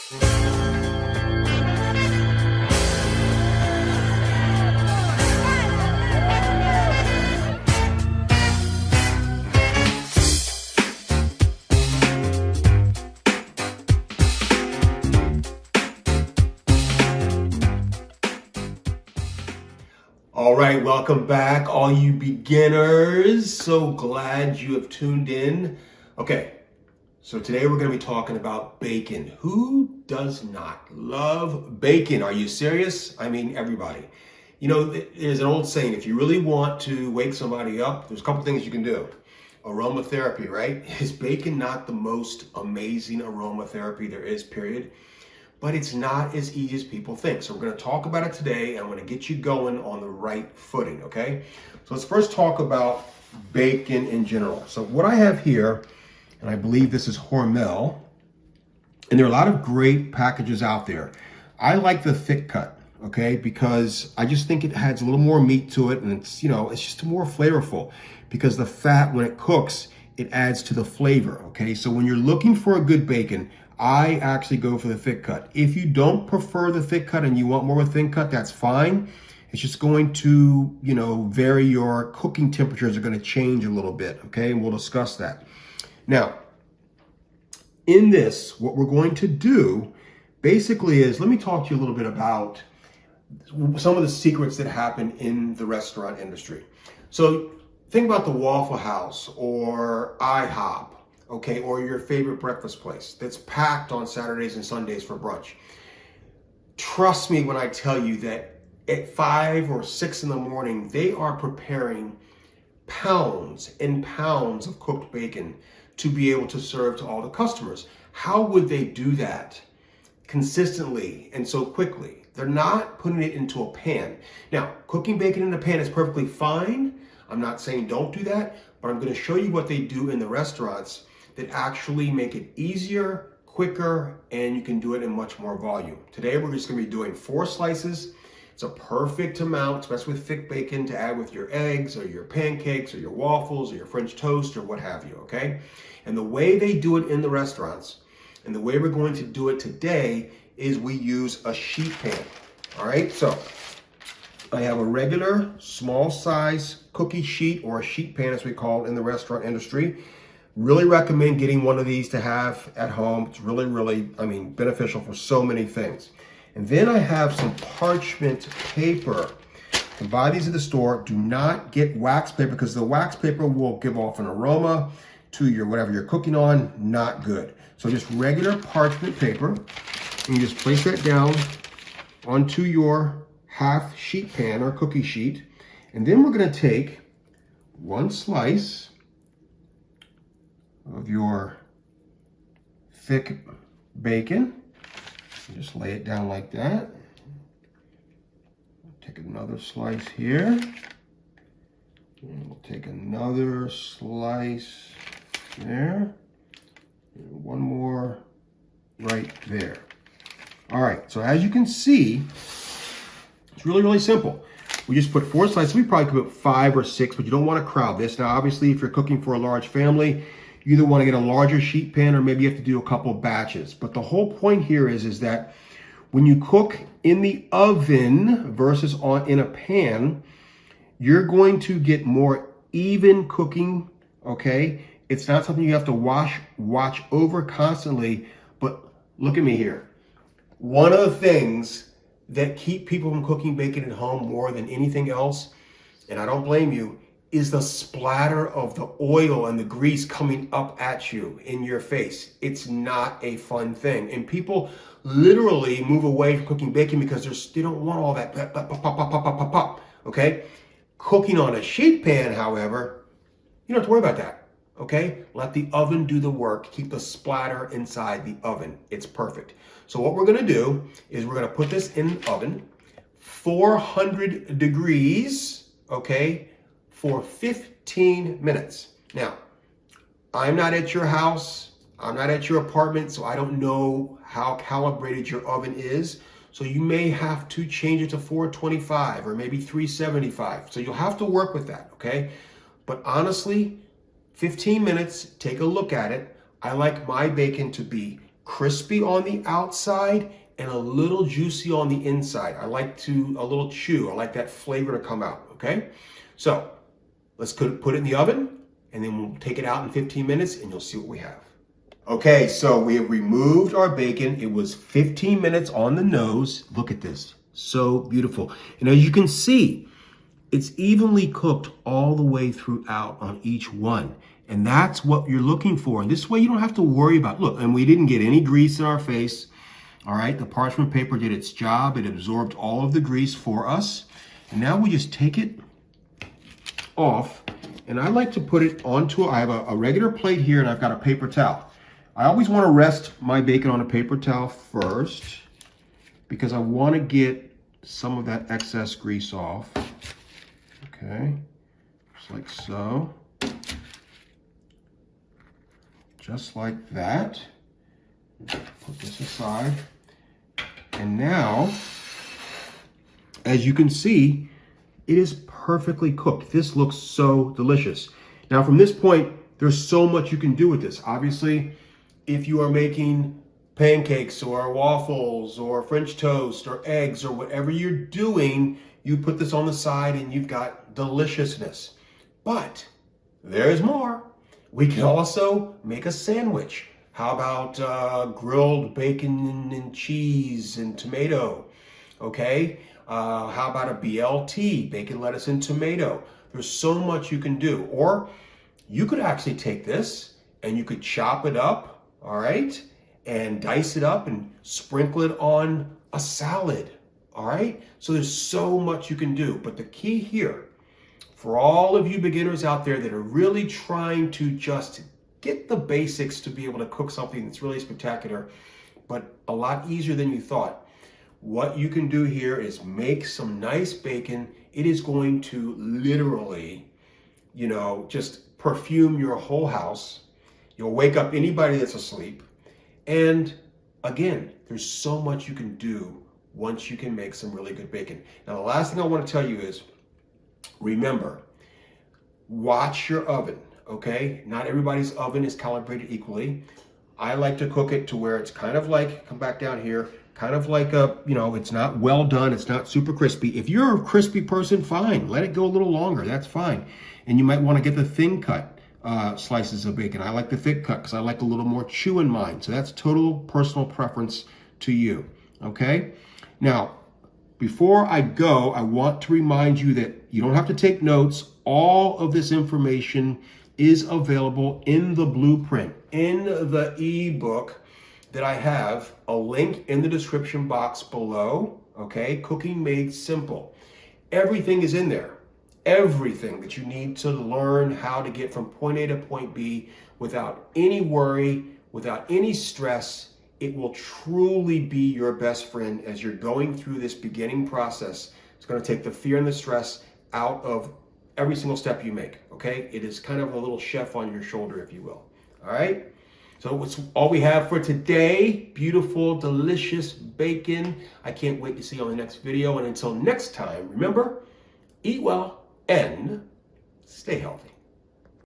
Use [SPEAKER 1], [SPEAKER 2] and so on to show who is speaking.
[SPEAKER 1] All right, welcome back, all you beginners. So glad you have tuned in. Okay, so today we're going to be talking about bacon. Who does not love bacon? Are you serious? I mean, everybody. You know, there's an old saying, if you really want to wake somebody up, there's a couple things you can do. Aromatherapy, right? Is bacon not the most amazing aromatherapy there is, period? But it's not as easy as people think. So we're going to talk about it today, and I'm going to get you going on the right footing, okay? So let's first talk about bacon in general. So what I have here, and I believe this is Hormel, and there are a lot of great packages out there. I like the thick cut, okay, because I just think it adds a little more meat to it, and it's, you know, it's just more flavorful because the fat, when it cooks, it adds to the flavor, okay? So when you're looking for a good bacon, I actually go for the thick cut. If you don't prefer the thick cut and you want more of a thin cut, that's fine. It's just going to, you know, vary. Your cooking temperatures are going to change a little bit, okay? And we'll discuss that. Now, in this, what we're going to do basically is, let me talk to you a little bit about some of the secrets that happen in the restaurant industry. So think about the Waffle House or IHOP, okay, or your favorite breakfast place that's packed on Saturdays and Sundays for brunch. Trust me when I tell you that at 5 or 6 in the morning, they are preparing pounds and pounds of cooked bacon to be able to serve to all the customers. How would they do that consistently and so quickly? They're not putting it into a pan. Now, cooking bacon in a pan is perfectly fine. I'm not saying don't do that, but I'm going to show you what they do in the restaurants that actually make it easier, quicker, and you can do it in much more volume. Today, we're just gonna be doing 4 slices. It's a perfect amount, especially with thick bacon, to add with your eggs or your pancakes or your waffles or your French toast or what have you, okay? And the way they do it in the restaurants, and the way we're going to do it today, is we use a sheet pan, all right? So I have a regular small size cookie sheet, or a sheet pan as we call it in the restaurant industry. Really recommend getting one of these to have at home. It's really, I mean, beneficial for so many things. And then I have some parchment paper. You can buy these at the store. Do not get wax paper, because the wax paper will give off an aroma to your whatever you're cooking on. Not good. So just regular parchment paper, and you just place that down onto your half sheet pan or cookie sheet. And then we're going to take 1 slice of your thick bacon. Just lay it down like that. Take another slice here. And we'll take another slice there. And 1 more right there. All right, so as you can see, it's really simple. We just put 4 slices. We probably could put 5 or 6, but you don't want to crowd this. Now, obviously, if you're cooking for a large family, you either want to get a larger sheet pan, or maybe you have to do a couple batches. But the whole point here is that when you cook in the oven versus in a pan, you're going to get more even cooking, okay? It's not something you have to watch over constantly. But look at me here. One of the things that keep people from cooking bacon at home more than anything else, and I don't blame you, is the splatter of the oil and the grease coming up at you in your face. It's not a fun thing. And people literally move away from cooking bacon because they don't want all that pop, okay? Cooking on a sheet pan, however, you don't have to worry about that, okay? Let the oven do the work. Keep the splatter inside the oven. It's perfect. So what we're gonna do is we're gonna put this in the oven, 400 degrees, okay, for 15 minutes. Now, I'm not at your house, I'm not at your apartment, so I don't know how calibrated your oven is. So you may have to change it to 425 or maybe 375. So you'll have to work with that, okay? But honestly, 15 minutes, take a look at it. I like my bacon to be crispy on the outside and a little juicy on the inside. I like a little chew. I like that flavor to come out, okay? So let's put it in the oven, and then we'll take it out in 15 minutes and you'll see what we have. Okay, so we have removed our bacon. It was 15 minutes on the nose. Look at this, so beautiful. And as you can see, it's evenly cooked all the way throughout on each one. And that's what you're looking for. And this way you don't have to worry about, look, and we didn't get any grease in our face. All right, the parchment paper did its job. It absorbed all of the grease for us. And now we just take it off. And I like to put it onto, I have a regular plate here and I've got a paper towel. I always want to rest my bacon on a paper towel first because I want to get some of that excess grease off. Okay, just like so. Just like that. Put this aside. And now, as you can see, it is perfectly cooked. This looks so delicious. Now from this point, there's so much you can do with this. Obviously, if you are making pancakes or waffles or French toast or eggs or whatever you're doing, you put this on the side and you've got deliciousness. But there's more. We can also make a sandwich. How about grilled bacon and cheese and tomato? Okay. How about a BLT, bacon, lettuce, and tomato? There's so much you can do. Or you could actually take this and you could chop it up, all right, and dice it up and sprinkle it on a salad, all right? So there's so much you can do. But the key here, for all of you beginners out there that are really trying to just get the basics to be able to cook something that's really spectacular, but a lot easier than you thought, what you can do here is make some nice bacon. It is going to literally, you know, just perfume your whole house. You'll wake up anybody that's asleep. And again, there's so much you can do once you can make some really good bacon. Now, the last thing I want to tell you is, remember, watch your oven, okay? Not everybody's oven is calibrated equally. I like to cook it to where it's kind of like, come back down here, kind of like a, you know, it's not well done, it's not super crispy. If you're a crispy person, fine, let it go a little longer, that's fine. And you might want to get the thin cut slices of bacon. I like the thick cut because I like a little more chew in mine. So that's total personal preference to you, okay? Now, before I go, I want to remind you that you don't have to take notes. All of this information is available in the blueprint, in the ebook that I have, a link in the description box below, okay? Cooking Made Simple. Everything is in there. Everything that you need to learn how to get from point A to point B without any worry, without any stress. It will truly be your best friend as you're going through this beginning process. It's going to take the fear and the stress out of every single step you make, okay? It is kind of a little chef on your shoulder, if you will, all right? So that's all we have for today. Beautiful, delicious bacon. I can't wait to see you on the next video. And until next time, remember, eat well and stay healthy.